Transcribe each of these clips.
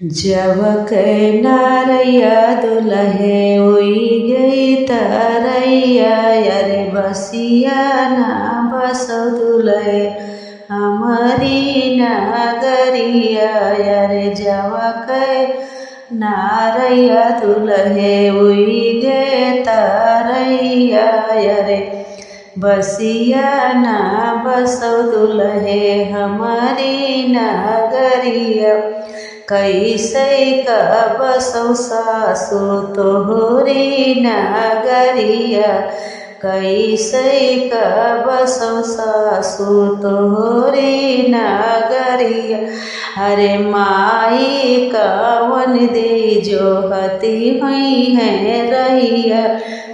जब के नारैया दुलहे हुई गई तरैया यारे बसिया ना बसो दुलहे हमारी नगरिया यारे जब के नारैया दुलहे हुई गए तरैया यारे बसिया ना बसो दुलहे हमारी नगरिया कैसे का बसो सासु तोहरी नगरिया कैसे का बसो सासु तोहरी नगरिया अरे माई कवन दे जो हती हुई है रहिया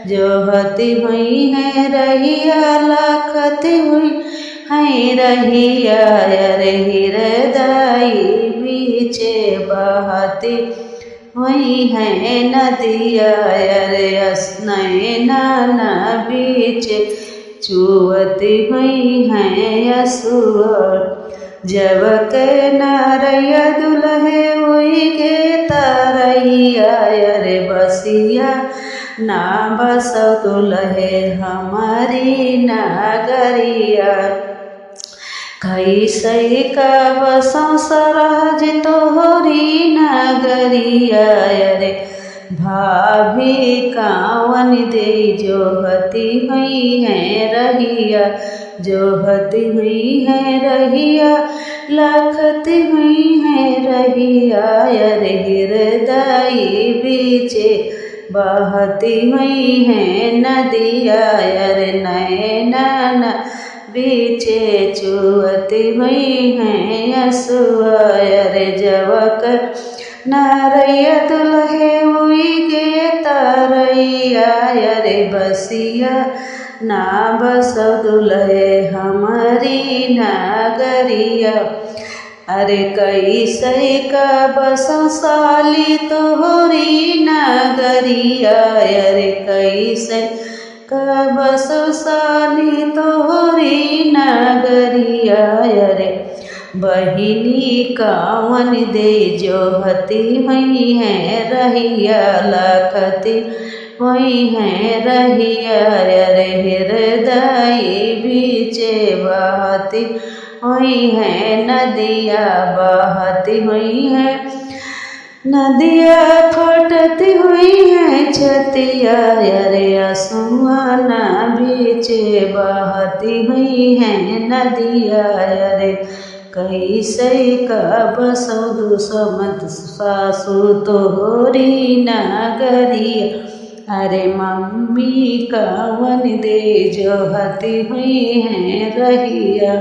जो हती हुई है रहिया लखती हुई है रहिया अरे हृदय बीचे बहती हुई है नदिया अरे नैना बीचे चुवती हुई है यसुआ जब के नारैया दुलहे हुई के तरैया अरे बसिया ना बसो दुलहे हमारी नगरिया कैसे का बसो सरहज तोहरी नगरिया अरे भाभी कावन दे जो हती हुई है रहिया जो हती हुई है रहिया लखती हुई है रहिया अरे हृदय बीचे बहती हुई है नदिया अरे नैना बीचे चुवती हुई है यसुआ अरे जवक नारैया दुलहे हुई गे तरैया अरे बसिया ना बसो दुलहे हमारी नगरिया अरे कैसे का बसो साली तोहरी नगरिया अरे कैसे का बसो साली तोहरी नगरिया अरे बहिनी कावन दे जो हती हुई है रहिया लखती हुई है रहिया अरे हृदय बीचे बहती हुई है नदिया बहती हुई है नदिया फटती हुई है छतिया अरे आंसुआ ना बीचे बहती हुई है नदिया अरे कैसे का बसो दुसमत सासु तोहरी नगरिया अरे मम्मी कावन दे जो हती हुई है रहिया।